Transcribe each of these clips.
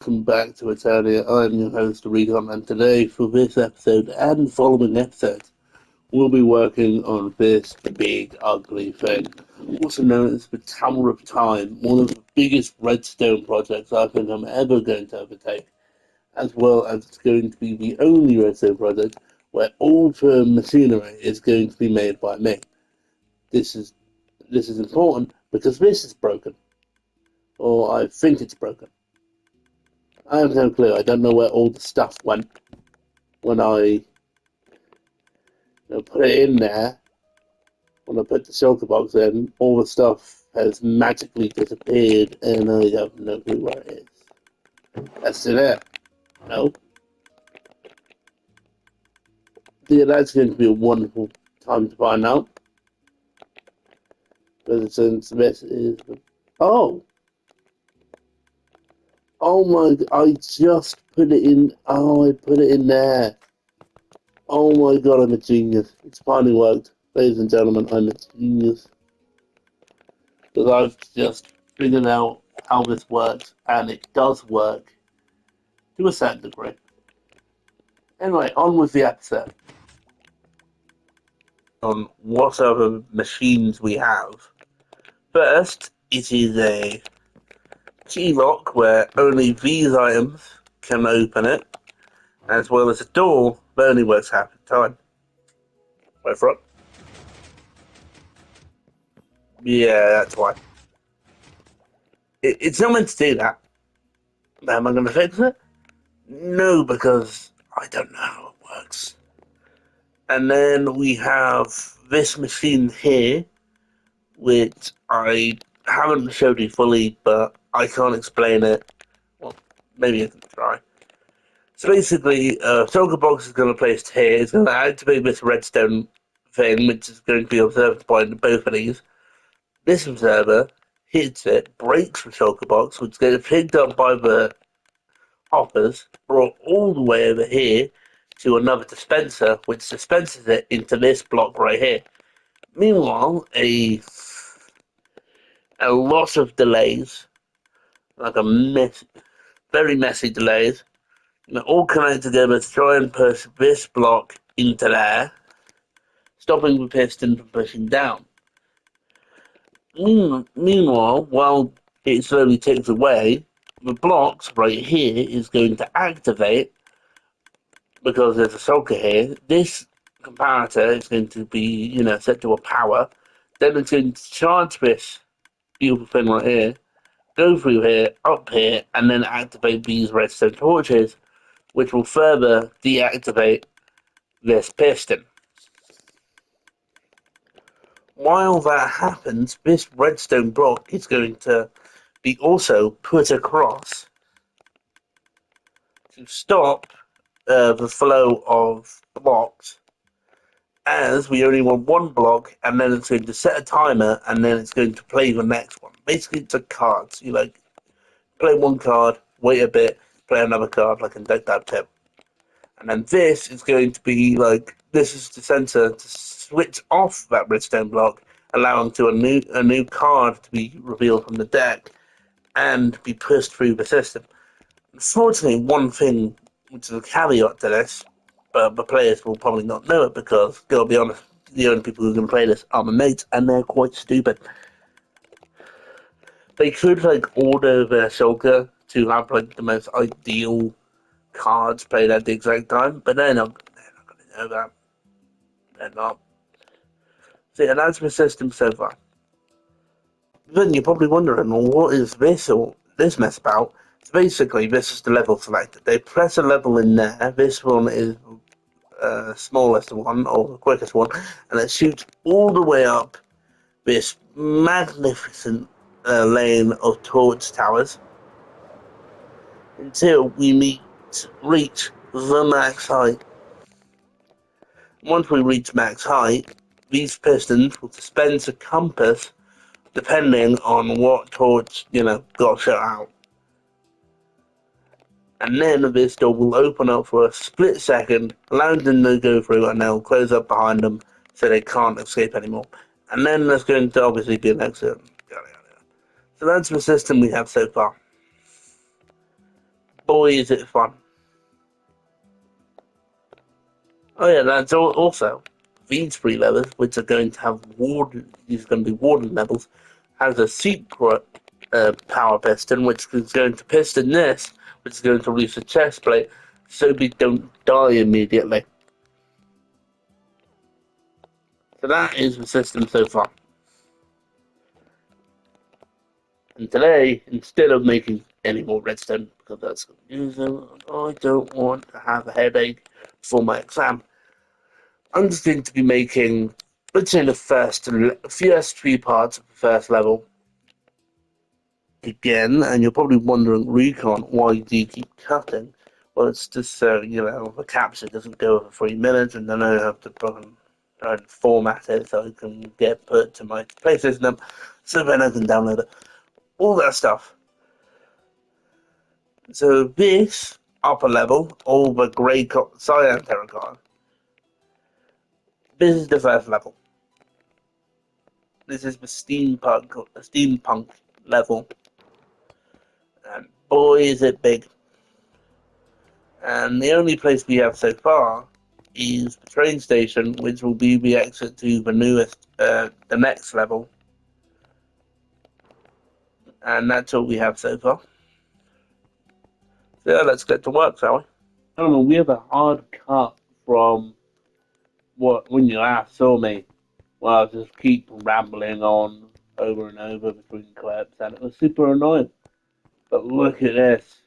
Welcome back to Eternia. I'm your host, Recon, and today for this episode and following episodes, we'll be working on this big, ugly thing, also known as the Tower of Time, one of the biggest redstone projects I think I'm ever going to undertake, as well as it's going to be the only redstone project where all the machinery is going to be made by me. This is this is important because this is broken, or I think it's broken. I have no clue. I don't know where all the stuff went when I put it in there. When I put the shulker box in, all the stuff has magically disappeared, and I have no clue where it is. That's it. No. Yeah, that's going to be a wonderful time to find out. Because since this is. Oh! Oh my. I just put it in. Oh, I put it in there. Oh my god, I'm a genius. It's finally worked. Ladies and gentlemen, I'm a genius. Because I've just figured out how this works, and it does work to a certain degree. Anyway, on with the episode. On what other machines we have. First, it is a key lock where only these items can open it, as well as a door that only works half the time. Wait for it. Yeah, that's why. It's not meant to do that. Am I going to fix it? No, because I don't know how it works. And then we have this machine here, which I haven't showed you fully, but I can't explain it. Well, maybe I can try. So basically, Shulker Box is going to place here. It's going to activate this redstone thing, which is going to be observed by both of these. This observer hits it, breaks the Shulker Box, which gets picked up by the hoppers, brought all the way over here to another dispenser, which dispenses it into this block right here. Meanwhile, a lot of delays, like very messy delays, all connect together to try and push this block into there, stopping the piston from pushing down. Meanwhile, while it slowly ticks away, the blocks right here is going to activate because there's a sulker here. This comparator is going to be, set to a power. Then it's going to charge this beautiful thing right here, go through here, up here, and then activate these redstone torches, which will further deactivate this piston. While that happens, this redstone block is going to be also put across to stop the flow of blocks, as we only want one block, and then it's going to set a timer, and then it's going to play the next one. Basically, it's like cards. You play one card, wait a bit, play another card, like in Deck That Tip. And then this is going to be this is the sensor to switch off that redstone block, allowing to a new card to be revealed from the deck and be pushed through the system. Unfortunately, one thing which is a caveat to this, but the players will probably not know it because, gotta be honest, the only people who can play this are my mates, and they're quite stupid. They could order their shulker to have the most ideal cards played at the exact time, but they're not going to know that. They're not. See, and that's the system so far. Then you're probably wondering, well, what is this or this mess about? So basically, this is the level selector. They press a level in there. This one is smallest one or the quickest one, and it shoots all the way up this magnificent lane of torch towers until we reach the max height. Once we reach max height, these pistons will dispense a compass depending on what torch, got shut out. And then this door will open up for a split second, allowing them to go through, and they'll close up behind them so they can't escape anymore. And then there's going to obviously be an exit. So that's the system we have so far. boy is it fun. Oh yeah, that's also these three levels, which are going to have warden. These are going to be warden levels. Has a secret power piston, which is going to piston this, which is going to release a chest plate, so we don't die immediately. So that is the system so far. And today, instead of making any more redstone, because that's confusing, I don't want to have a headache for my exam, I'm just going to be making, let's say, the first three parts of the first level again. And you're probably wondering, Recon, why do you keep cutting? Well, it's just so, the capture doesn't go over 3 minutes, and then I have to try and format it so it can get put to my play system, so then I can download it. All that stuff. So this upper level, all the grey cyan terracotta, this is the first level. This is the steampunk level, and boy is it big. And the only place we have so far is the train station, which will be the exit to the next level, and that's all we have so far. So yeah, let's get to work, shall we? I don't know. We have a hard cut from what when you last saw me. Well, I just keep rambling on over and over between clips, and it was super annoying. But look at this.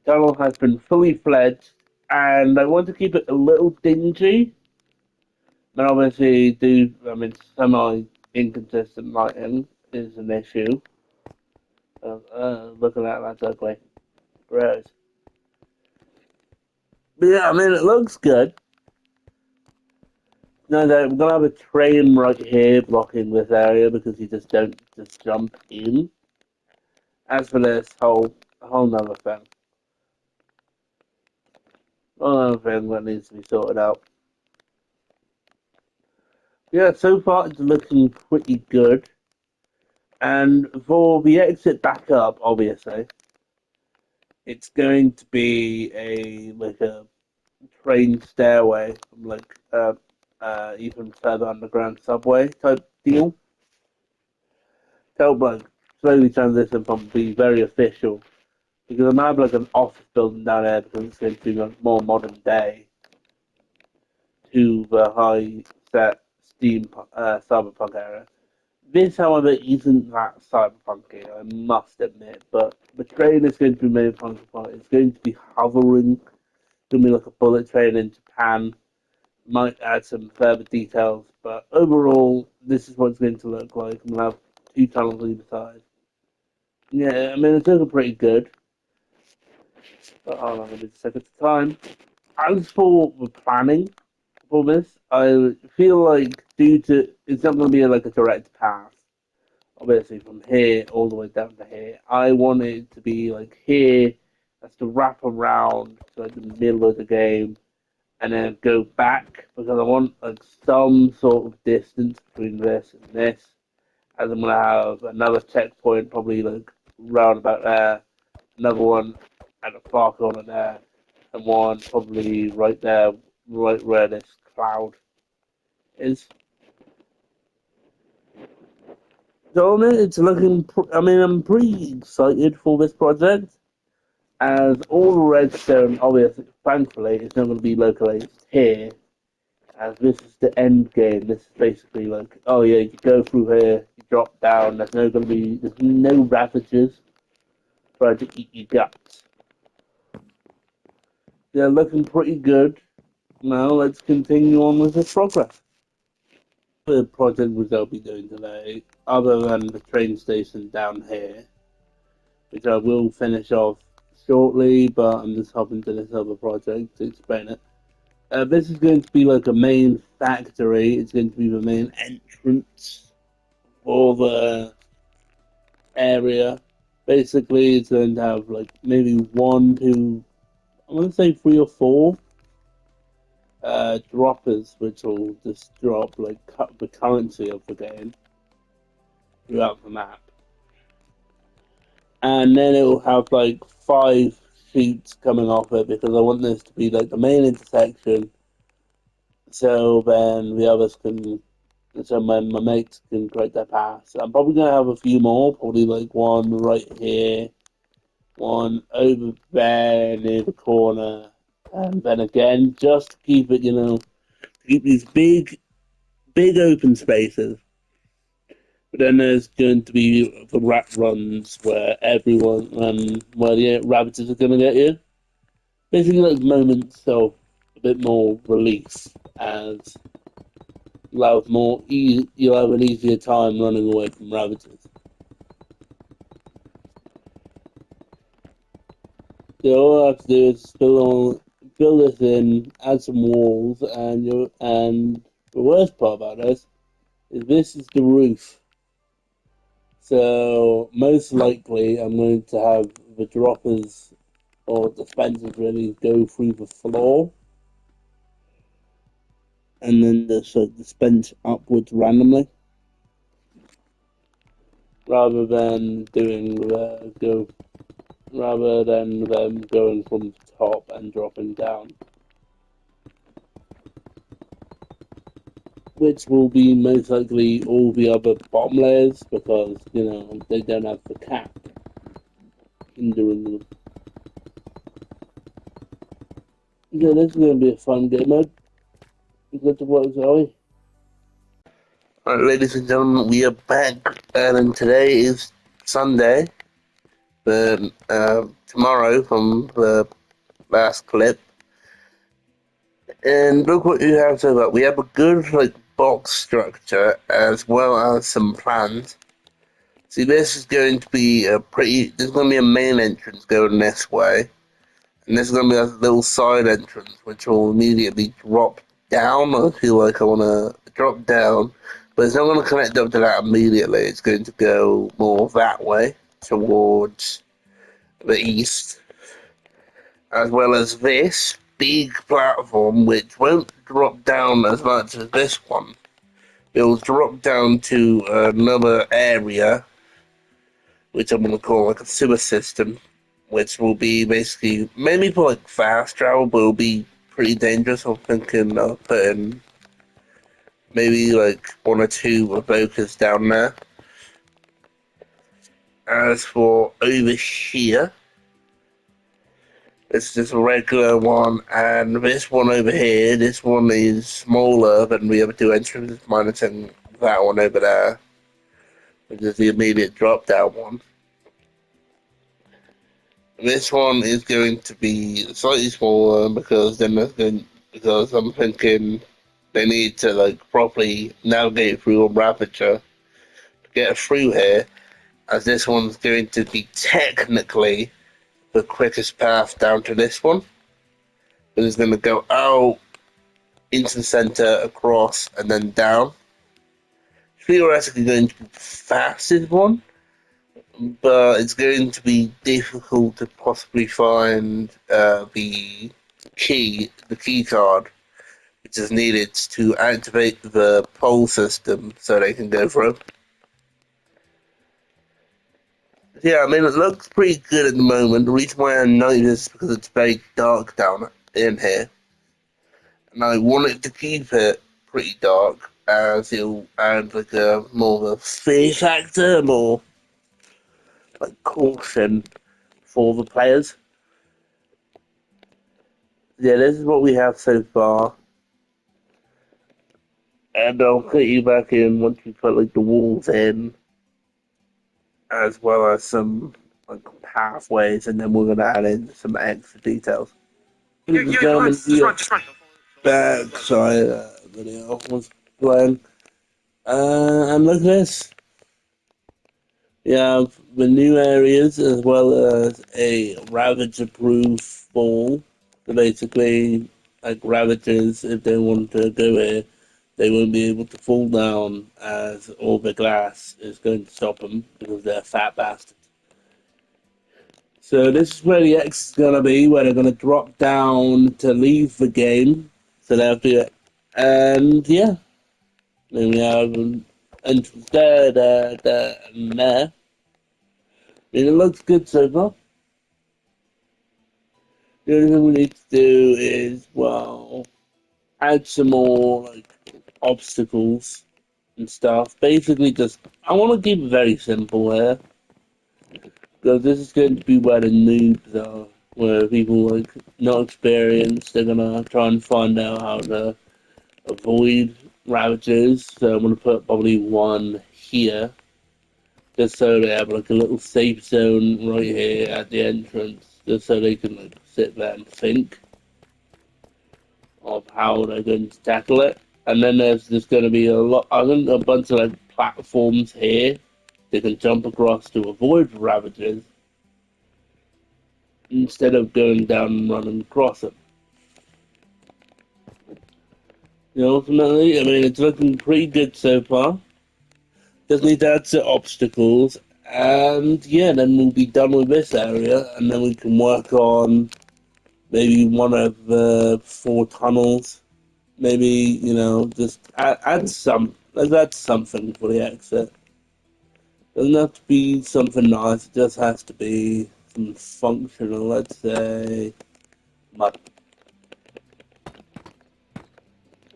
The tunnel has been fully fledged, and I want to keep it a little dingy. But obviously, semi inconsistent lighting is an issue. Look at that, that's ugly. Gross. But yeah, it looks good. No, we're gonna have a train right here blocking this area because you just don't just jump in. As for this whole nother thing. Whole nother thing that needs to be sorted out. Yeah, so far it's looking pretty good. And for the exit back up, obviously, it's going to be a train stairway, like even further underground subway type deal. Help like slowly transition from being very official because I'm have like an office building down there because it's going to be like more modern day to the high set steam cyberpunk era. This, however, isn't that cyberpunky, I must admit, but the train is going to be made from it's going to be hovering, it's going to be like a bullet train in Japan. Might add some further details, but overall, this is what it's going to look like. I'm going to have two tunnels on either side. Yeah, it's looking pretty good. But hold on, let me just take it to time. As for the planning for this, I feel like due to it's not going to be like a direct path. Obviously, from here all the way down to here, I want it to be like here, that's to wrap around to like the middle of the game, and then go back because I want like some sort of distance between this and this, as I'm gonna have another checkpoint probably like round about there, another one at the far corner there, and one probably right there, right where this cloud is. So it's looking. I'm pretty excited for this project, as all the redstone, obviously, thankfully, is not going to be localized here, as this is the end game. This is basically like, oh yeah, you go through here, you drop down. There's no ravages trying to eat your guts. They're looking pretty good. Now let's continue on with this progress. The project which I'll be doing today, other than the train station down here, which I will finish off shortly, but I'm just hopping to this other project to explain it. This is going to be like a main factory. It's going to be the main entrance for the area. Basically, it's going to have like maybe one, two, I'm going to say three or four droppers, which will just drop like the currency of the game throughout the map. And then it will have like five shoots coming off it because I want this to be like the main intersection. So then the others can, so my mates can create their paths. I'm probably gonna have a few more, probably like one right here, one over there near the corner, and then again just to keep it, to keep these big open spaces. But then there's going to be the rat runs where everyone, where the rabbits are going to get you. Basically, like moments of a bit more release, as you'll have an easier time running away from rabbits. So all I have to do is fill this in, add some walls, and the worst part about this is the roof. So most likely, I'm going to have the droppers or dispensers really go through the floor, and then just dispense upwards randomly, rather than doing go rather than them going from the top and dropping down, which will be most likely all the other bottom layers because they don't have the cap hindering them. Yeah, this is going to be a fun game mode. Good to watch, Zoe. Alright, ladies and gentlemen, we are back, and today is Sunday. But tomorrow from the last clip, and look what you have so far. We have a good box structure as well as some plans. See, this is going to be there's going to be a main entrance going this way, and there's going to be a little side entrance which will immediately drop down. I feel like I want to drop down, but it's not going to connect up to that immediately. It's going to go more that way towards the east, as well as this big platform which won't drop down as much as this one. It'll drop down to another area which I'm going to call like a sewer system, which will be basically maybe for like fast travel, but it'll be pretty dangerous. I'm thinking of putting maybe like one or two evokers down there. As for over here, it's just a regular one, and this one over here, this one is smaller than the other two entrances, minusing that one over there, which is the immediate drop down one. This one is going to be slightly smaller because I'm thinking they need to properly navigate through a Ravager to get through here, as this one's going to be technically the quickest path down to this one. It's going to go out into the center, across, and then down. Theoretically going to be the fastest one, but it's going to be difficult to possibly find the key card, which is needed to activate the pole system so they can go through. Yeah, I mean, it looks pretty good at the moment. The reason why I know this is because it's very dark down in here, and I wanted to keep it pretty dark as it'll add a more of a fear factor, more caution for the players. Yeah, this is what we have so far, and I'll put you back in once we put the walls in, as well as some pathways, and then we're gonna add in some extra details. Just run. Back, sorry, video was playing. And look at this. You have the new areas as well as a Ravager-proof wall. So basically, Ravagers, if they want to go here, they won't be able to fall down as all the glass is going to stop them because they're fat bastards. So this is where the X is going to be, where they're going to drop down to leave the game. So they have to, and yeah, then we have an entrance there, and there. I mean, it looks good so far. The only thing we need to do is, well, add some more like obstacles and stuff. Basically, just I want to keep it very simple here because this is going to be where the noobs are, where people like not experienced. They're gonna try and find out how to avoid ravages. So I'm gonna put probably one here, just so they have like a little safe zone right here at the entrance, just so they can like sit there and think of how they're going to tackle it. And then there's just going to be I think a bunch of like platforms here they can jump across to avoid ravages instead of going down and running across them. Ultimately, I mean, it's looking pretty good so far. Just need to add some obstacles, and yeah, then we'll be done with this area, and then we can work on maybe one of the four tunnels. Maybe just add some. Let's add something for the exit. Doesn't have to be something nice. It just has to be some functional. Let's say mud.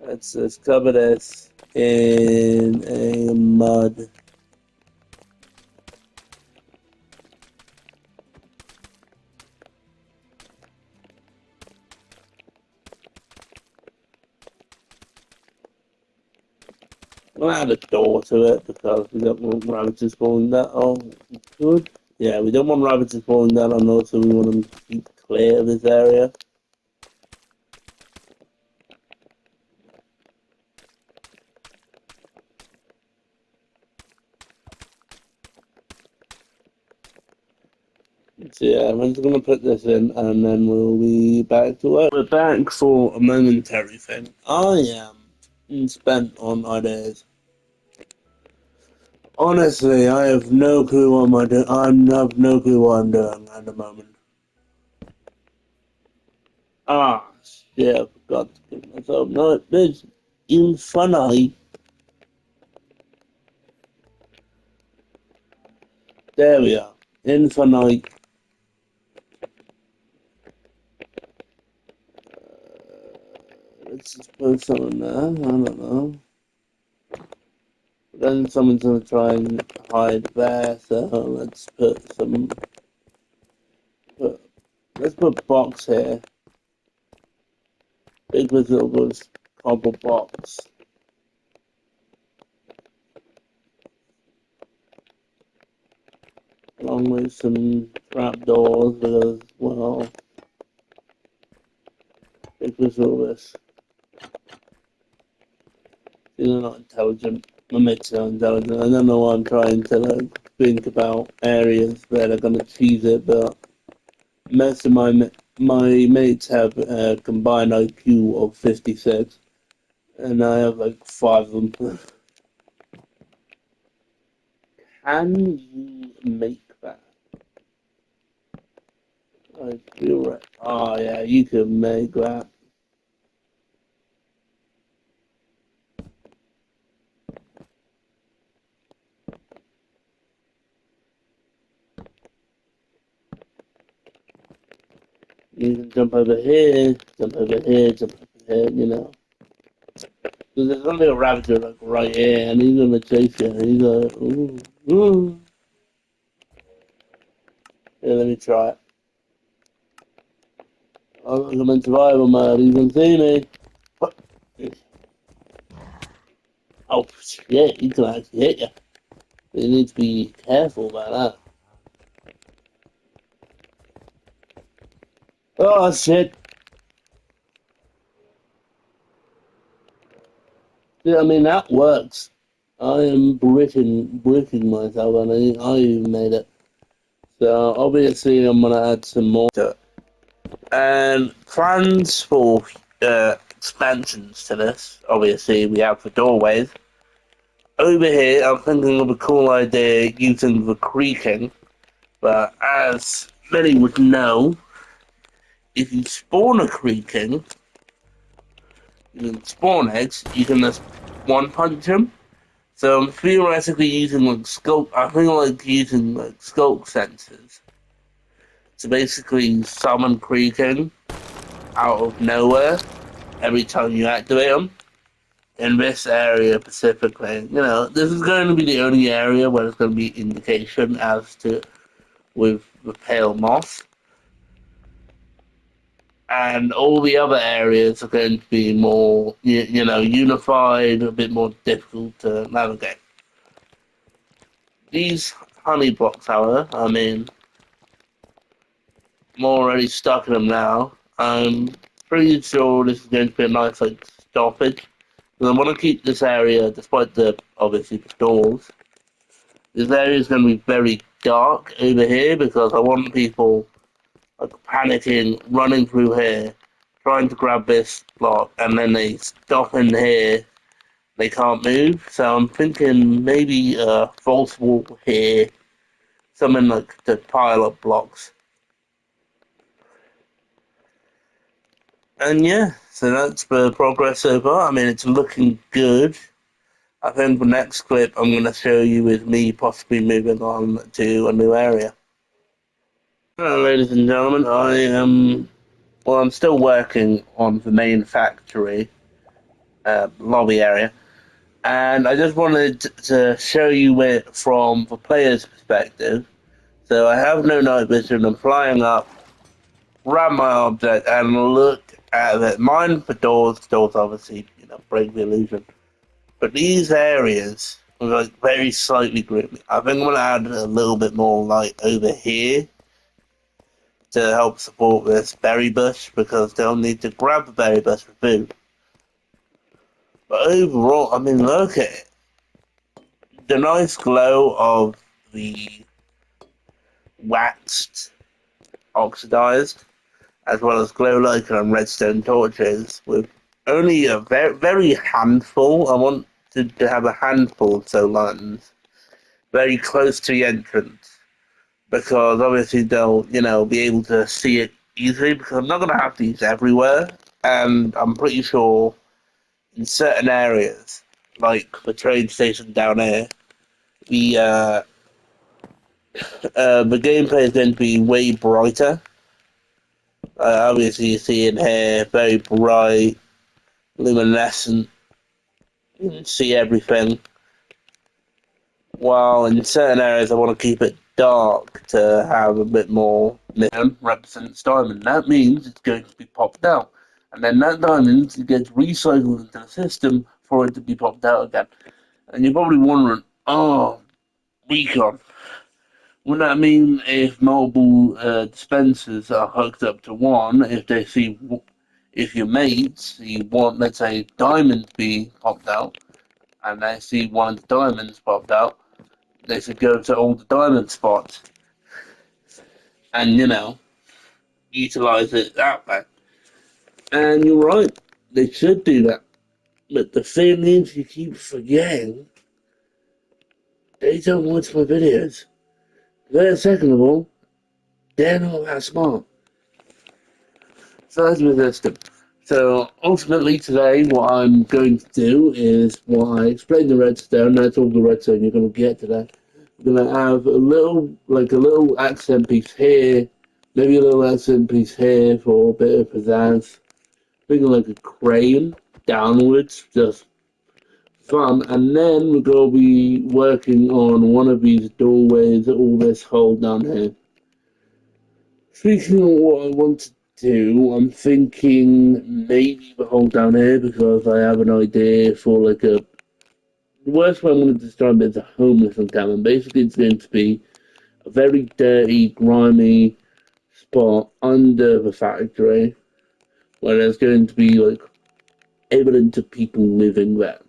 Let's cover this in a mud. We'll add a door to it because we don't want rabbits falling down. Oh, good. Yeah, we don't want rabbits falling down, and also we want them to keep clear of this area. So yeah, I'm just gonna put this in, and then we'll be back to work. We're back for a momentary thing. I am spent on ideas. Honestly, I have no clue what I'm doing. I have no clue what I'm doing at the moment. Ah, shit, I forgot to give myself no. There's infinite. There we are. Infinite. Let's just put something there. I don't know. Then someone's gonna try and hide there, so let's put some. Put, let's put box here. Big with little goes cardboard box. Along with some trapdoors because, well, big with all this. They're not intelligent. My mates are intelligent. I don't know why I'm trying to like think about areas where they're gonna cheese it, but most of my mates have a combined IQ of 56, and I have like five of them. Can you make that? I feel right. Oh yeah, you can make that. You can jump over here, jump over here, jump over here. There's gonna be a raptor like right here, and he's gonna chase you. And he's like, ooh, ooh. Yeah, let me try it. I'm in survival mode. He's gonna see me. Oh shit, he can actually hit you. You need to be careful about that. Oh shit. Yeah, I mean that works. I am bricking myself, and I made it. So obviously I'm gonna add some more to it. And plans for expansions to this. Obviously we have the doorways. Over here, I'm thinking of a cool idea using the creaking. But as many would know, if you spawn a creaking, you can spawn eggs. You can just one punch him. So I'm theoretically using like scope. I think like using like scope sensors to basically summon creaking. out of nowhere every time you activate them. In this area specifically, this is going to be the only area where there's going to be indication as to with the pale moss, and all the other areas are going to be more, unified, a bit more difficult to navigate. These honey blocks, however, I'm already stuck in them now. I'm pretty sure this is going to be a nice stoppage. Because I want to keep this area, despite the obviously the doors. This area is going to be very dark over here because I want people panicking, running through here, trying to grab this block, and then they stop in here. They can't move. So I'm thinking maybe a false wall here, something like to pile up blocks. And yeah, so that's the progress so far. It's looking good. I think the next clip I'm going to show you is me possibly moving on to a new area. Hello, ladies and gentlemen. I'm still working on the main factory lobby area, and I just wanted to show you it from the player's perspective. So I have no night vision. I'm flying up, grab my object, and look at it. Mind for doors. Doors obviously, break the illusion. But these areas are very slightly gloomy. I think I'm gonna add a little bit more light over here to help support this berry bush because they'll need to grab the berry bush for food. But overall, look at it. The nice glow of the waxed oxidized, as well as glow lacquer and redstone torches with only a very, very handful. I want to have a handful of solar lanterns very close to the entrance because obviously they'll, be able to see it easily because I'm not going to have these everywhere. And I'm pretty sure in certain areas, like the train station down here, the the gameplay is going to be way brighter. Obviously, you see in here, very bright, luminescent. You can see everything. While in certain areas, I want to keep it dark to have a bit more neon represents diamond. That means it's going to be popped out. And then that diamond gets recycled into the system for it to be popped out again. And you're probably wondering, oh, recon. Would that mean if multiple dispensers are hooked up to one, if your mates see one, let's say, diamond be popped out, and they see one of the diamonds popped out, they should go to all the diamond spots and, utilize it that way. And you're right, they should do that. But the thing is, you keep forgetting they don't watch my videos. Second of all, they're not that smart. So that's my system. So ultimately today, what I'm going to do is I explained the redstone. That's all the redstone you're going to get today. I'm going to have a little accent piece here, maybe a little accent piece here for a bit of pizzazz. Thinking like a crane downwards, just fun. And then we're going to be working on one of these doorways, all this hole down here. Speaking of what I want to do, I'm thinking maybe the hole down here because I have an idea for the worst way I'm going to describe it is a homeless encampment. Basically, it's going to be a very dirty, grimy spot under the factory where there's going to be evidence of people living there.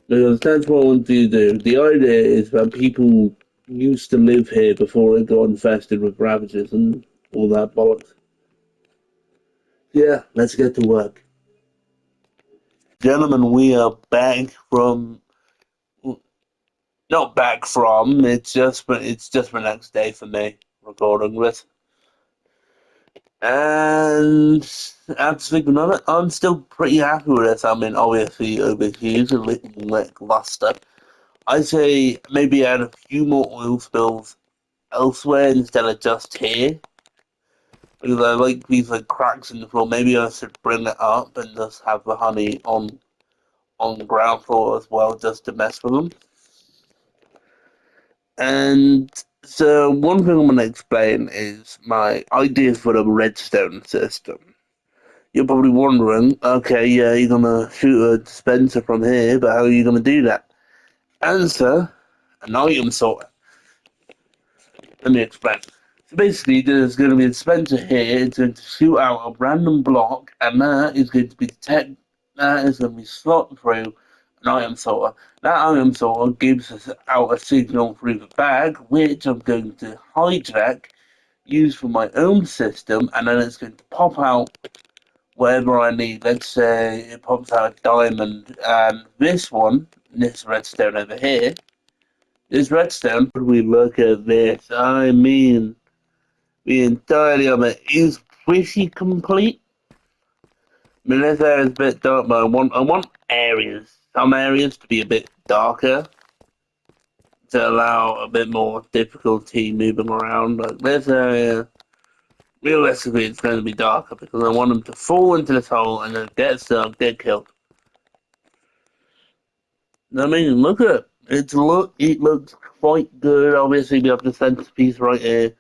Because that's what I want to do. The idea is that people used to live here before it got infested with ravages and all that bollocks. Yeah, let's get to work. Gentlemen, we are back from not back from, it's just the next day for me recording this. And after speaking of it, I'm still pretty happy with this. Obviously over here a little lackluster. I'd say maybe add a few more oil spills elsewhere instead of just here. Because I like these like cracks in the floor. Maybe I should bring it up and just have the honey on the ground floor as well, just to mess with them. And so one thing I'm going to explain is my ideas for the redstone system. You're probably wondering, okay, yeah, you're going to shoot a dispenser from here, but how are you going to do that? Answer, an item sorter. Let me explain. So basically, there's going to be a dispenser here. It's going to shoot out a random block, and that is going to be detected. That is going to be slot through an item sorter. That item sorter gives us out a signal through the bag, which I'm going to hijack, use for my own system, and then it's going to pop out whatever I need. Let's say it pops out a diamond, and this one, this redstone over here, this redstone. When we look at this, I mean, the entirety of it is pretty complete. I mean, this area is a bit dark, but I want some areas to be a bit darker to allow a bit more difficulty moving around. Like this area, realistically, it's going to be darker because I want them to fall into this hole and then get stuck, get killed. I mean, look at it. It looks quite good. Obviously, we have the centerpiece right here,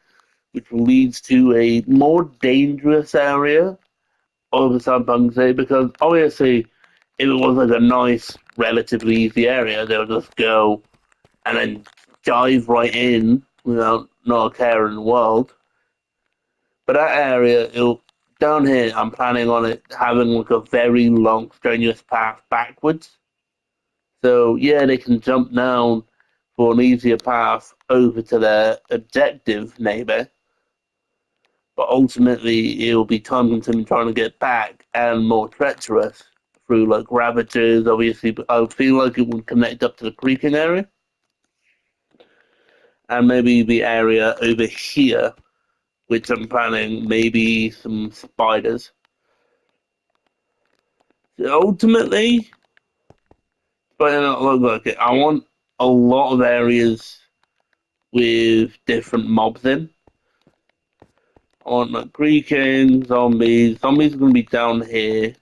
which leads to a more dangerous area over some say, because obviously, if it was like a nice, relatively easy area, they'll just go and then dive right in without not a care in the world. But that area, down here, I'm planning on it having like a very long, strenuous path backwards. So yeah, they can jump down for an easier path over to their objective, maybe. But ultimately, it'll be time consuming trying to get back and more treacherous through like ravages. Obviously, I feel like it would connect up to the creeking area and maybe the area over here, which I'm planning maybe some spiders. So ultimately, but it not look like it. I want a lot of areas with different mobs in. I want like creaking, zombies. Zombies are going to be down here,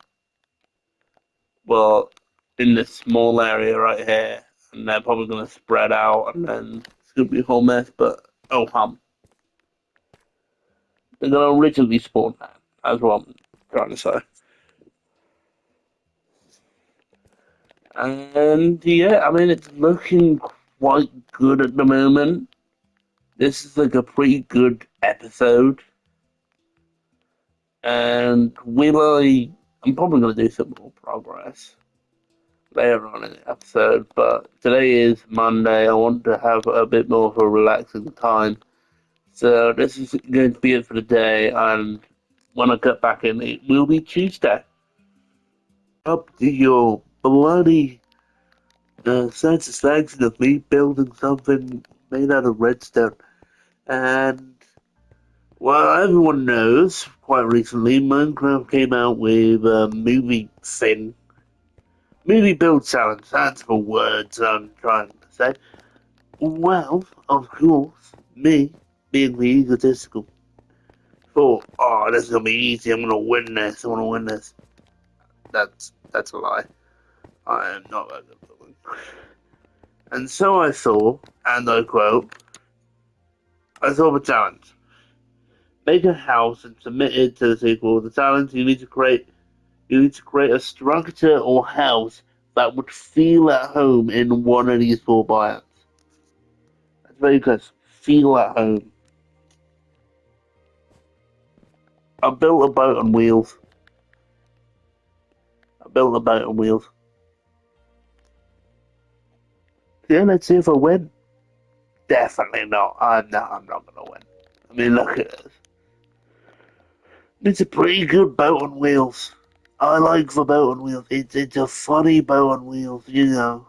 well, in this small area right here, and they're probably going to spread out, and then it's going to be a whole mess. But oh they're going to originally spawn that. That's what I'm trying to say. And yeah, I mean, it's looking quite good at the moment. This is like a pretty good episode. And I'm probably going to do some more progress later on in the episode, but today is Monday. I want to have a bit more of a relaxing time. So this is going to be it for the day, and when I get back in, it will be Tuesday. Up to your bloody satisfaction of me building something made out of redstone. And, well, everyone knows, quite recently, Minecraft came out with a movie build challenge. That's the words I'm trying to say. Well, of course, me, being the egotistical, thought, oh, this is gonna be easy, I'm gonna win this, I'm gonna win this. That's a lie. I am not that good at winning. And so I saw, and I quote, I saw the challenge. Make a house and submit it to the sequel. The challenge you need to create a structure or house that would feel at home in one of these four biomes. That's very good. Feel at home. I built a boat on wheels. I built a boat on wheels. Yeah, let's see if I win. Definitely not. I'm not gonna win. I mean, look at this. It's a pretty good boat on wheels. I like the boat on wheels. It's a funny boat on wheels, you know.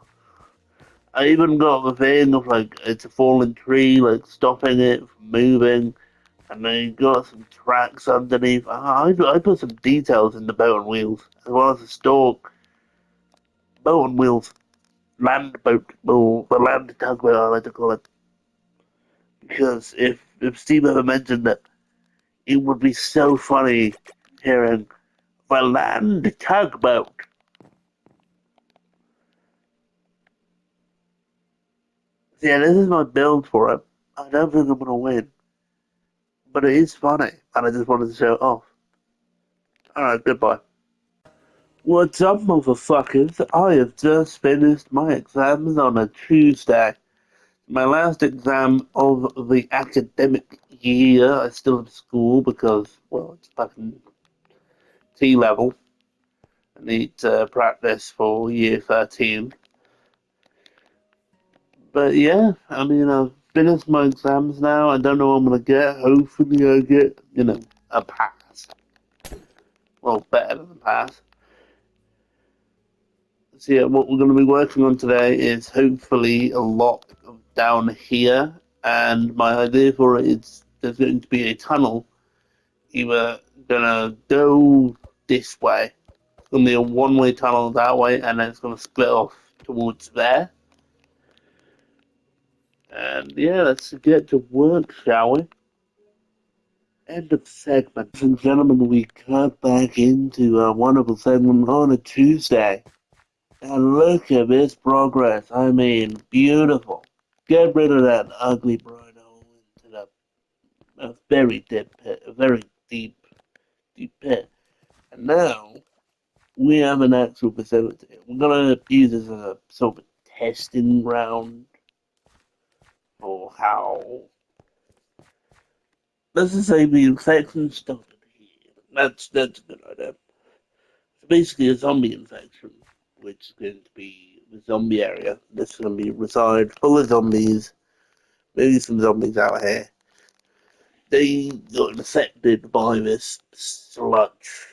I even got the thing of like it's a fallen tree, like stopping it from moving, and then you got some tracks underneath. I put some details in the boat on wheels as well as the stalk boat on wheels, land boat, or the land tugboat I like to call it. Because if Steve ever mentioned that it would be so funny hearing the land tugboat. Yeah, this is my build for it. I don't think I'm gonna win, but it is funny, and I just wanted to show it off. Alright, goodbye. What's up, motherfuckers? I have just finished my exams on a Tuesday. My last exam of the academic year. I still have school because, well, it's fucking T level. I need to practice for year 13. But yeah, I mean, I've finished my exams now. I don't know what I'm gonna get. Hopefully, I get, a pass. Well, better than a pass. So yeah, what we're going to be working on today is hopefully a lot down here, and my idea for it is there's going to be a tunnel. Either gonna go this way, it's going to be a one-way tunnel that way, and then it's going to split off towards there. And yeah, let's get to work, shall we? End of segment. Ladies and gentlemen, we cut back into a wonderful segment on a Tuesday. And look at this progress. I mean, beautiful. Get rid of that ugly bright hole into a very deep pit, a very deep, deep pit. And now we have an actual facility. We're gonna use this as a sort of testing ground for how. Let's just say the infection started here. That's a good idea. So basically, a zombie infection, which is going to be the zombie area. This is going to be reside full of zombies. Maybe some zombies out here. They got infected by this sludge,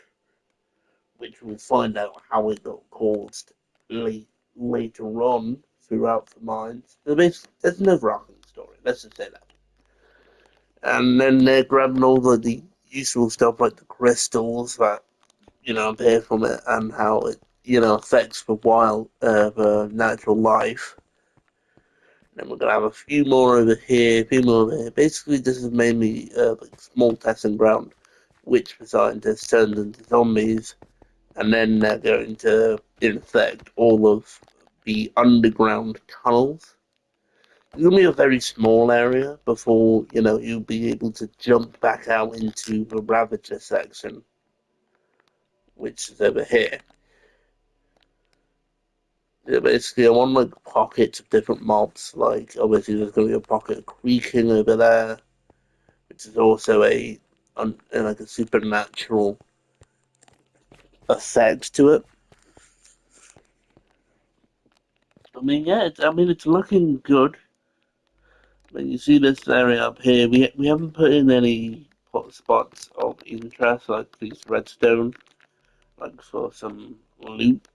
which we'll find out how it got caused later on throughout the mines. There's no overarching story. Let's just say that. And then they're grabbing all of the useful stuff like the crystals that appear from it and how it affects the natural life. Then we're gonna have a few more over here, a few more over here. Basically, this is mainly like small testing ground, which the scientists turned into zombies, and then they're going to infect all of the underground tunnels. It's gonna be a very small area before you'll be able to jump back out into the Ravager section, which is over here. Yeah, basically, I want like pockets of different mobs. Like obviously, there's gonna be a pocket of creaking over there, which is also like a supernatural effect to it. I mean, yeah, it's looking good. When you see this area up here, we haven't put in any hot spots of interest like these redstone, like for some loot.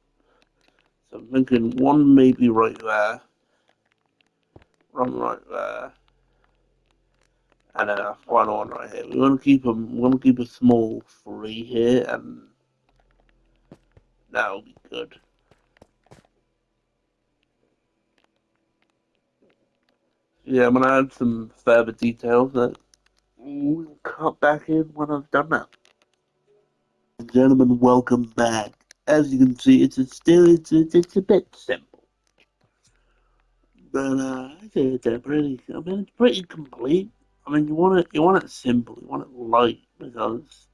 So I'm thinking one maybe right there, one right there, and then a final one right here. We want to keep them. We want to keep a small three here, and that'll be good. Yeah, I'm gonna add some further details that we'll cut back in when I've done that. Gentlemen, welcome back. As you can see, it's a bit simple, but it's pretty complete. I mean, you want it simple, you want it light because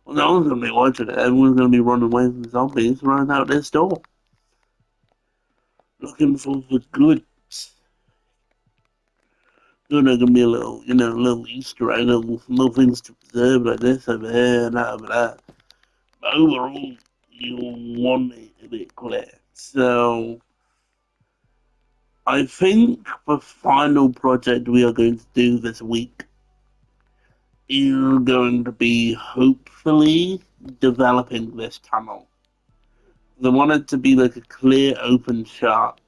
well, no one's gonna be watching it. Everyone's gonna be running away from zombies, running out this door, looking for the goods. So there can be a little, little Easter egg, little things to preserve like this over here and that over there. But overall, you want it to be clear. So I think the final project we are going to do this week is going to be hopefully developing this tunnel. I want it to be like a clear, open shot.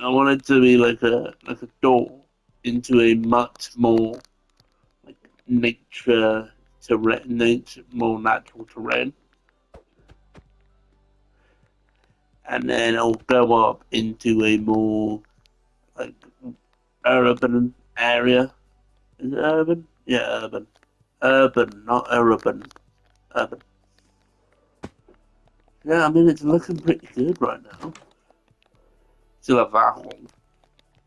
I want it to be like a door into a much more like nature, more natural terrain, and then it'll go up into a more like urban area. Is it urban? Yeah, urban. Urban, not urban. Urban. Yeah, I mean, it's looking pretty good right now. Still have that hole,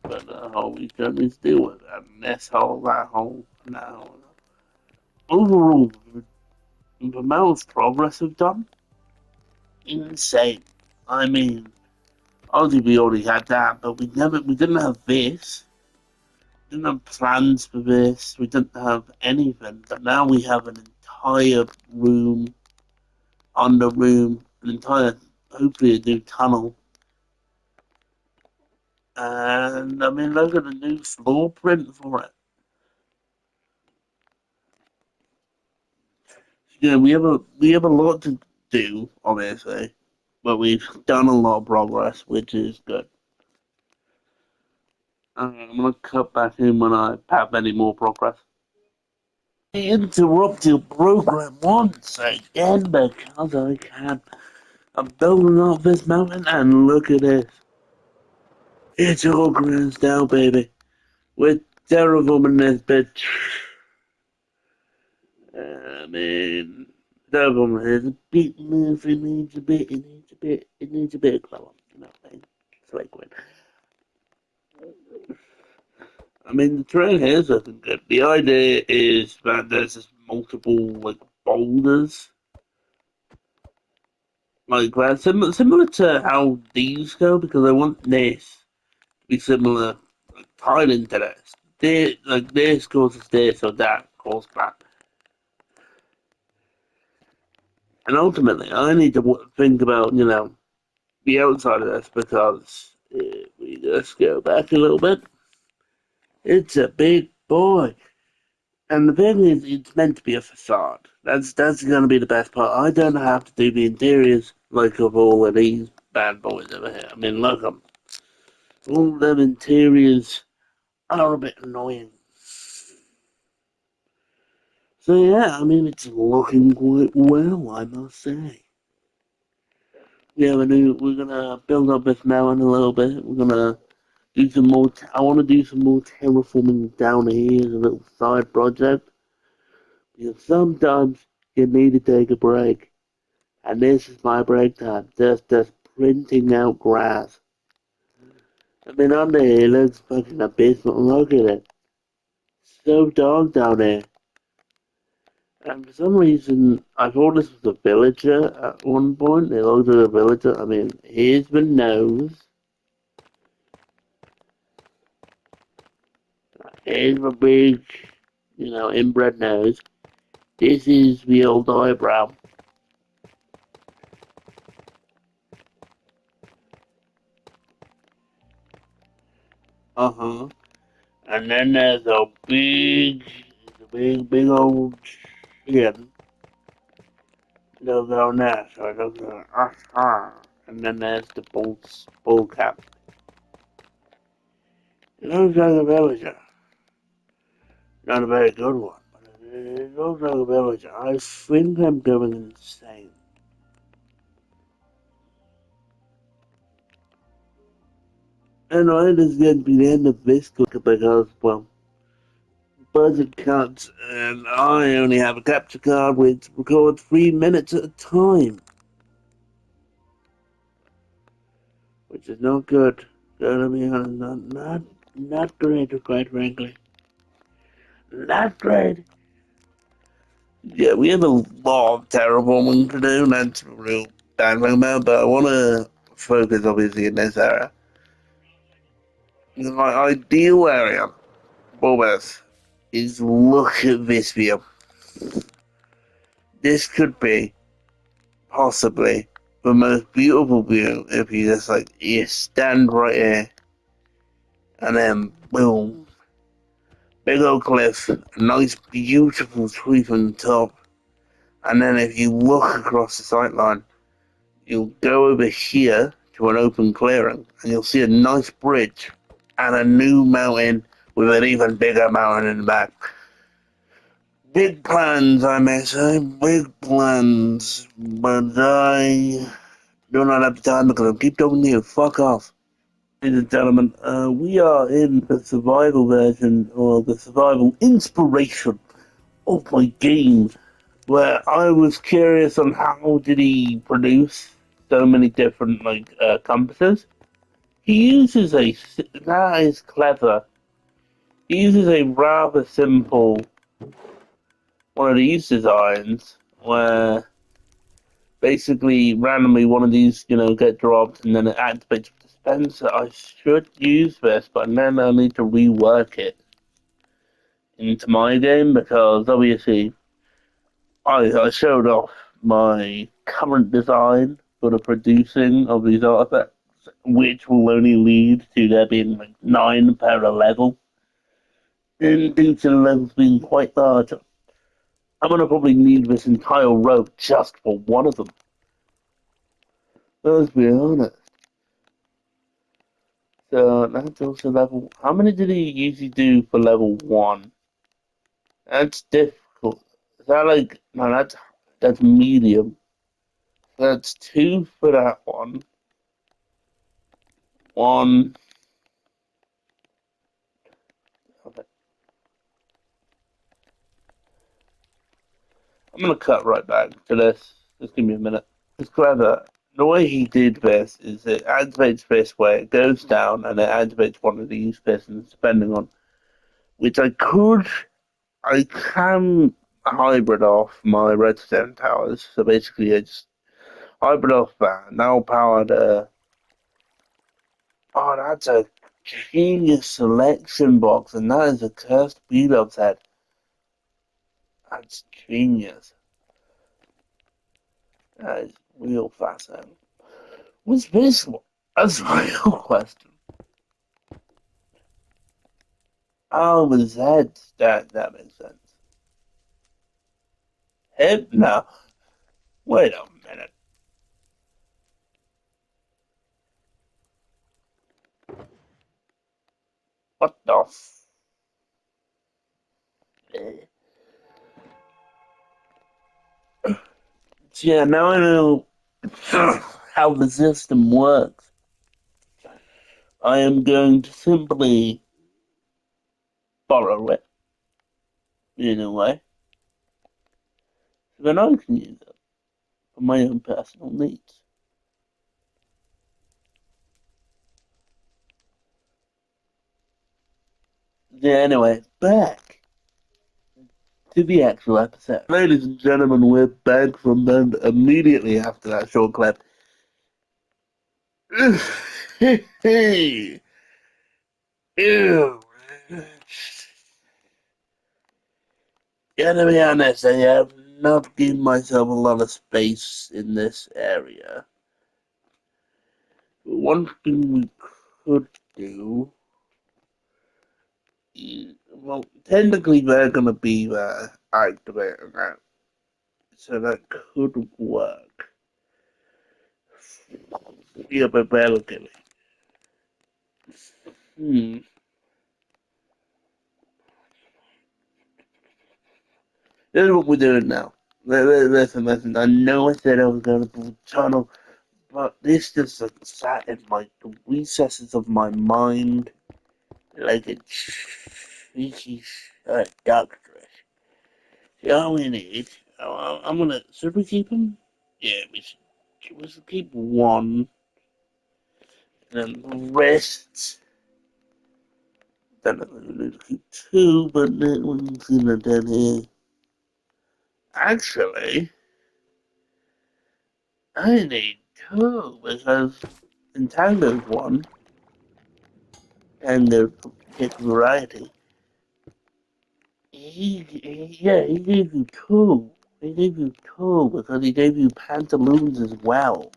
but hole we can is deal with that. And this hole, that hole, and that hole. Overall, the amount of progress we've done, insane. I mean, obviously we already had that, but we didn't have this. We didn't have plans for this. We didn't have anything. But now we have an entire room, under room, an entire, hopefully a new tunnel. And I mean, look at the new floor print for it. Yeah, we have a lot to do, obviously, but we've done a lot of progress, which is good. I'm gonna cut back in when I have any more progress. I interrupt your program once again because I can. I'm building up this mountain and look at this. It's all grounds now, baby. We're terraforming this bitch. I mean, terraforming is a bit more. It needs a bit of color. You know what I mean? It's liquid. I mean, the trail here is looking good. The idea is that there's just multiple like boulders like that, similar to how these go, because I want this to be similar, like, tied into this. Like this causes this or that causes that, and ultimately, I need to think about the outside of this because if we just go back a little bit, it's a big boy. And the thing is, it's meant to be a facade. That's going to be the best part. I don't have to do the interiors like of all of these bad boys over here. I mean, look, all them interiors are a bit annoying. So yeah, I mean, it's looking quite well, I must say. We're gonna build up this mountain a little bit. We're gonna do some more. I want to do some more terraforming down here as a little side project because sometimes you need to take a break. And this is my break time. Just printing out grass. I mean, under here looks fucking abysmal. Look at it. So dark down there. And for some reason, I thought this was a villager at one point. It looked like a villager. I mean, here's the nose. Here's the big, inbred nose. This is the old eyebrow. Uh-huh. And then there's big old chin. They'll go there, so they'll go, and then there's the bull cap. It looks like a villager. Not a very good one, but it looks like a villager. I think I'm going insane. Anyway, this is going to be the end of this clip because, well, budget cuts, and I only have a capture card which records 3 minutes at a time, which is not good. Gonna be honest, not great, quite frankly. Not great. Yeah, we have a lot of terrible one to do. That's a real bad thing about. But I want to focus, obviously, in this area. My ideal area, Bobas, is look at this view. This could be possibly the most beautiful view if you just you stand right here and then boom, big old cliff, a nice beautiful tree from the top, and then if you look across the sightline, you'll go over here to an open clearing and you'll see a nice bridge and a new mountain with an even bigger mountain in the back. Big plans, I may say, big plans, but I do not have the time because I keep talking to you. Fuck off. Ladies and gentlemen, we are in the survival version or the survival inspiration of my game where I was curious on how did he produce so many different compasses. He uses that is clever. He uses a rather simple one of these designs where basically randomly one of these, get dropped and then it activates the dispenser. I should use this, but then I need to rework it into my game because obviously I showed off my current design for the producing of these artifacts, which will only lead to there being like 9 per level. And due to the levels being quite large, I'm gonna probably need this entire row just for one of them. Let's be honest. So that's also level. How many did he usually do for level 1? That's difficult. Is that no? That's medium. That's 2 for that one. One. Okay. I'm gonna cut right back to this. Just give me a minute. It's clever. The way he did this is it activates this way, it goes down, and it activates one of these pistons, depending on which I can hybrid off my redstone towers. So basically, I just hybrid off that. Now power the. Oh, that's a genius selection box, and that is a cursed beat up set. That's genius. That is real fascinating. What's this one? That's my real question. Oh, with Zeds. That makes sense. Him? No. Wait a minute. What the Yeah, now I know how the system works. I am going to simply borrow it in a way, so then I can use it for my own personal needs. Yeah, anyway, back to the actual episode. Ladies and gentlemen, we're back from then immediately after that short clip. Hey, ew. Yeah, to be honest, I have not given myself a lot of space in this area. One thing we could do is, well, technically they're gonna be activating that, so that could work. Yeah, but relatively. Hmm. This is what we're doing now. Listen. I know I said I was gonna do a tunnel, but this just sat in the recesses of my mind like a cheeky doctor. All we need. I'm gonna. Should we keep him? Yeah, we should. We should keep one, and then the rest. Then we need to keep two, but then one's gonna down here. Actually, I need two because in Tango's one, and the pick variety. He gave you two. He gave you two because he gave you pantaloons as well.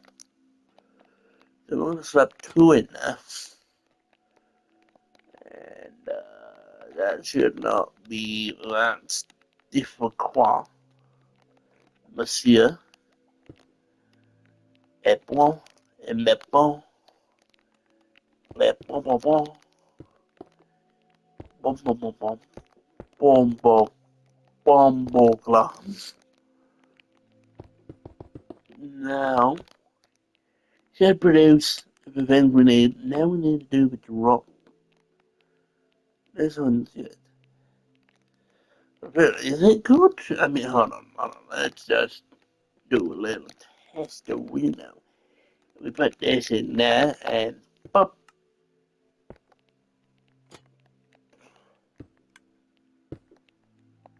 So we're gonna slap two in there. And that should not be that difficult, monsieur. Et bon, et mais bon, les bon bon bon, bon bon bon bon, bon bon, bon bon glass. Now, should produce the things we need. Now we need to do the drop. This one's good. Really, is it good? I mean, hold on. Let's just do a little testorino. We put this in there and pop.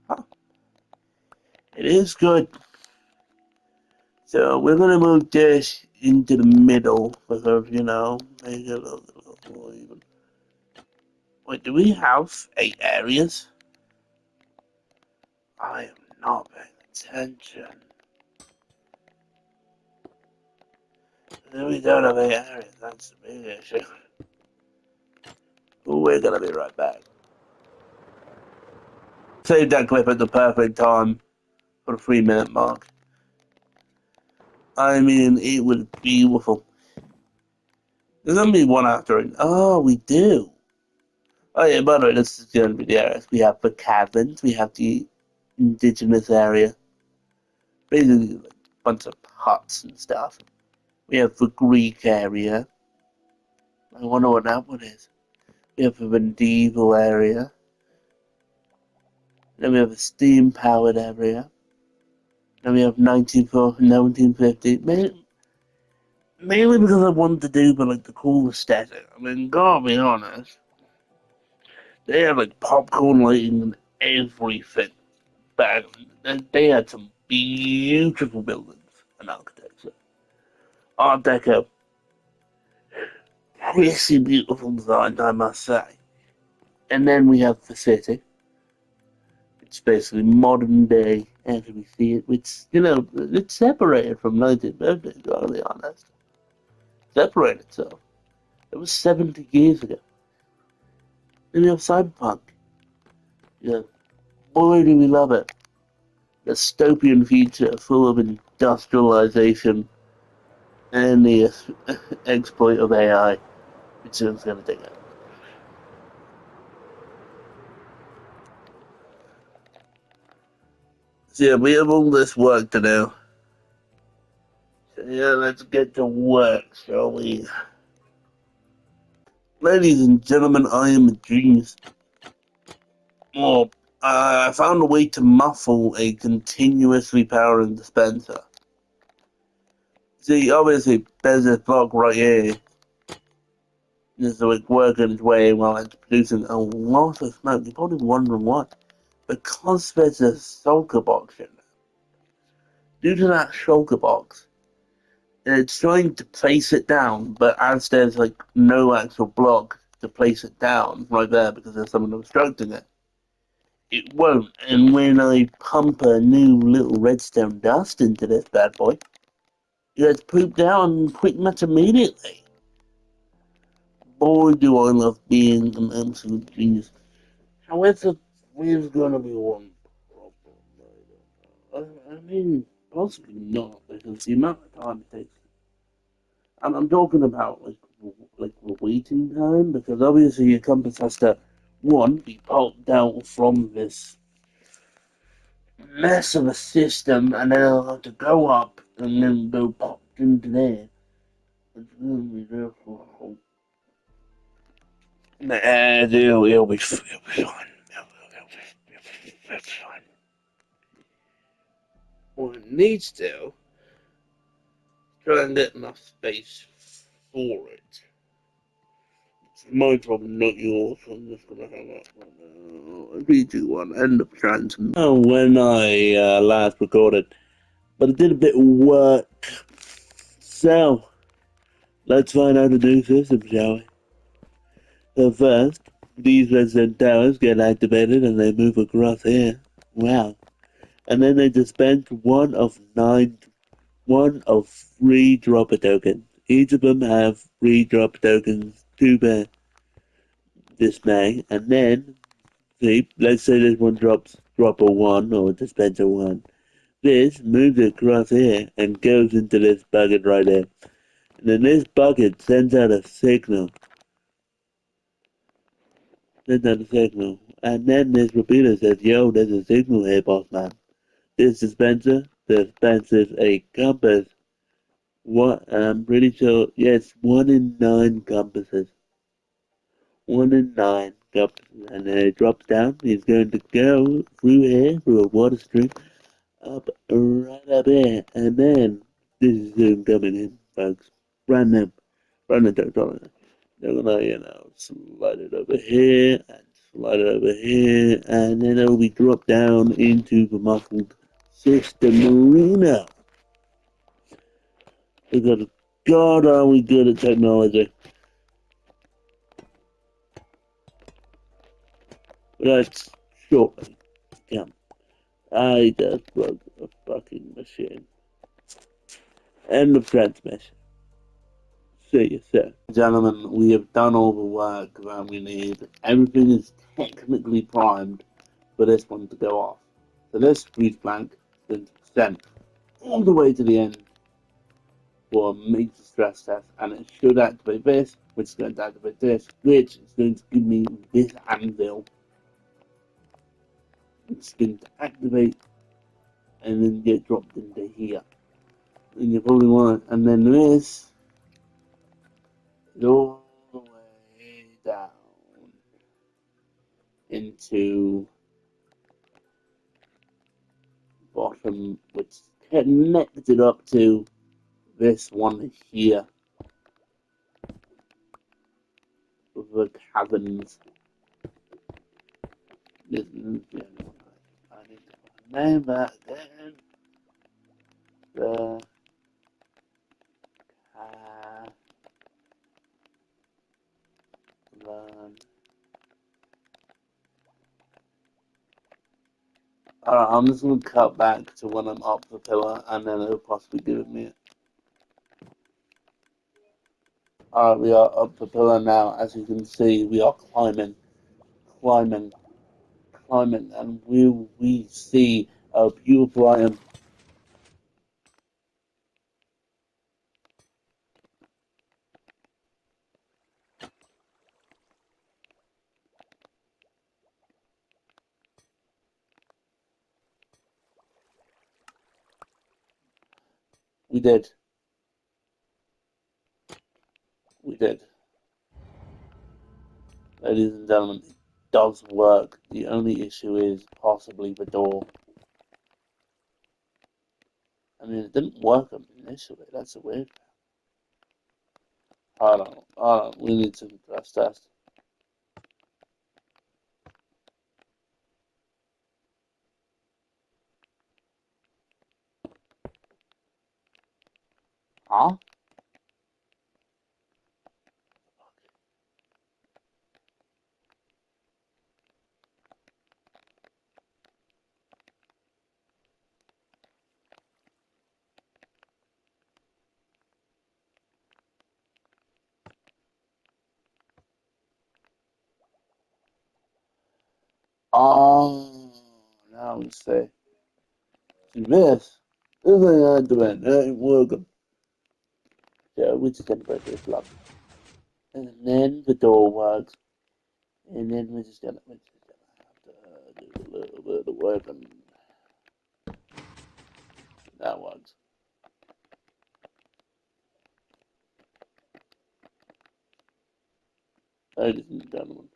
Huh, it is good. So we're gonna move this into the middle because make it a little more even. Wait, do we have 8 areas? I am not paying attention. No, we don't have 8 areas. That's the big issue. We're gonna be right back. Save that clip at the perfect time for the 3 minute mark. I mean, it was beautiful. There's gonna be one after it. Oh, we do. Oh yeah, by the way, this is gonna be the areas. We have the caverns, we have the indigenous area, basically like a bunch of huts and stuff. We have the Greek area. I wonder what that one is. We have the medieval area. Then we have a steam powered area. Then we have 1950. Mainly because I wanted to do but like the cool aesthetic. I mean, gotta be honest, they had like popcorn lighting and everything back. They had some beautiful buildings and architecture. Art Deco, pretty beautiful design, I must say. And then we have the city. It's basically modern day as we see it, which, it's separated from 1950, gotta be honest. Separated itself. It was 70 years ago. Then we have Cyberpunk. Yeah, boy, do we love it. Dystopian future full of industrialization and the exploit of AI, which is going to take it. So yeah, we have all this work to do. So yeah, let's get to work, shall we? Ladies and gentlemen, I am a genius. Oh, I found a way to muffle a continuously powering dispenser. See, obviously, there's this block right here. This is like working its way while it's producing a lot of smoke. You're probably wondering why. Because there's a shulker box in there. Due to that shulker box, it's trying to place it down, but as there's like no actual block to place it down right there because there's someone obstructing it, it won't. And when I pump a new little redstone dust into this bad boy, it gets pooped down pretty much immediately. Boy, do I love being an absolute genius. However, there's gonna be one problem. I mean, possibly not, because the amount of time it takes. And I'm talking about like the waiting time, because obviously your compass has to one be popped out from this mess of a system, and then it'll have to go up and then go popped into there. It's gonna be there for a whole. Nah, it'll be fine. It'll be fine. What it needs to try and get enough space for it. It's my problem, not yours. I'm just gonna hang up right now. 3, 2, 1, end of transmission. Oh, when I last recorded, but I did a bit of work. So, let's find out the new system, shall we? So first, these resident towers get activated and they move across here. Wow. And then they dispense one of 3 dropper tokens. Each of them have 3 dropper tokens to bear display. And then, see, let's say this one drops dropper 1 or dispenser 1. This moves across here and goes into this bucket right here. And then this bucket sends out a signal. And then this repeater says, yo, there's a signal here, boss man. This dispenser dispenses a compass. What? I'm pretty sure, yes, 1 in 9 compasses. 1 in 9 up, and then it drops down. It's going to go through here, through a water stream, up right up here, and then this is them coming in, folks. Random, random technology. They're gonna, slide it over here and slide it over here, and then it'll be dropped down into the muffled system arena. We got God, are we good at technology? Let's shortly come. I just broke a fucking machine. End of transmission. See you soon. Gentlemen, we have done all the work that we need. Everything is technically primed for this one to go off. So this breach blank has been sent all the way to the end for a major stress test, and it should activate this, which is going to activate this, which is going to give me this anvil. It's going to activate and then get dropped into here. And you probably want it, and then this is all the way down into bottom, which is connected up to this one here with the caverns. This is the only one I need to name that again. The cavern. Alright, I'm just going to cut back to when I'm up the pillar, and then it'll possibly give me it. Alright, we are up the pillar now. As you can see, we are climbing, climbing, climbing, and we see a beautiful item. We did. We did. Ladies and gentlemen, it does work. The only issue is possibly the door. I mean, it didn't work initially. That's a weird. Hold on. We need to stress test. Huh? Oh, now we say. See this? This ain't I doing. It ain't working. So we just gonna break this lock. And then the door works. And then we're just gonna have to do a little bit of work and that works. Ladies and gentlemen.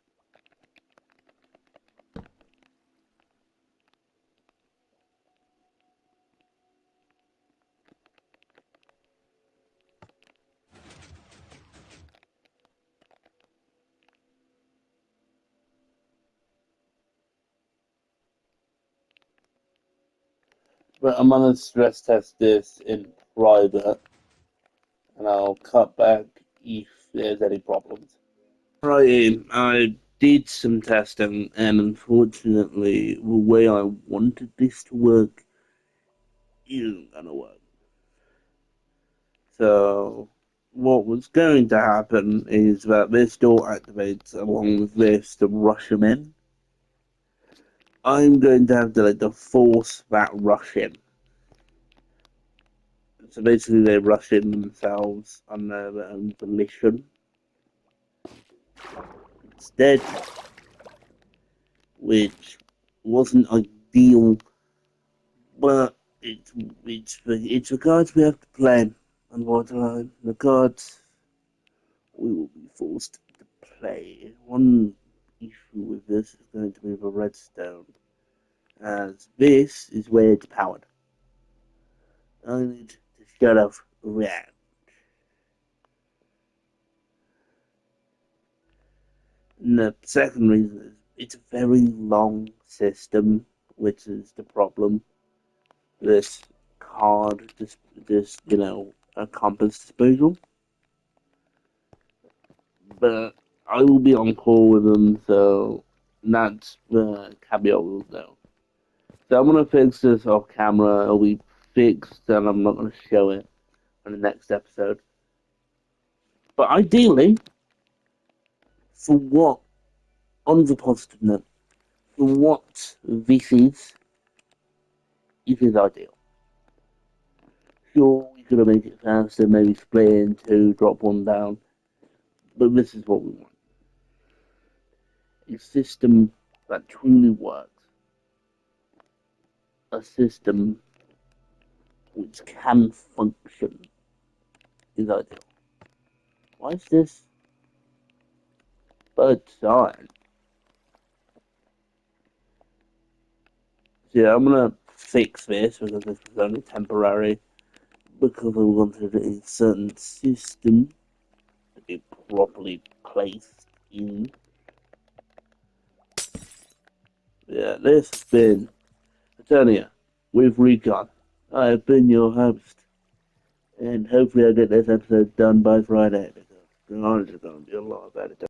But I'm gonna stress test this in private and I'll cut back if there's any problems. Right, I did some testing, and unfortunately, the way I wanted this to work isn't gonna work. So, what was going to happen is that this door activates along with this to rush them in. I'm going to have to force that rush in. So basically, they rush in themselves on their own volition. Instead, which wasn't ideal, but it's the cards we have to play. Unfortunately, the cards we will be forced to play. One issue with this is going to be the redstone, as this is where it's powered. I need to shut off that. And the second reason is it's a very long system, which is the problem. This card, this a compass disposal. But I will be on call with them, so that's the caveat will know. So I'm gonna fix this off camera. It'll be fixed, and I'm not gonna show it in the next episode. But ideally, for what on the positive note, for what this is, it is ideal. Sure, we could have made it faster, maybe split it in two, drop one down, but this is what we want. A system that truly works. A system which can function is ideal. Why is this bird sign? So yeah, I'm gonna fix this because this was only temporary because I wanted a certain system to be properly placed in. Yeah, this has been Eternia with Recon. I have been your host, and hopefully I get this episode done by Friday because the knowledge is going to be a lot better.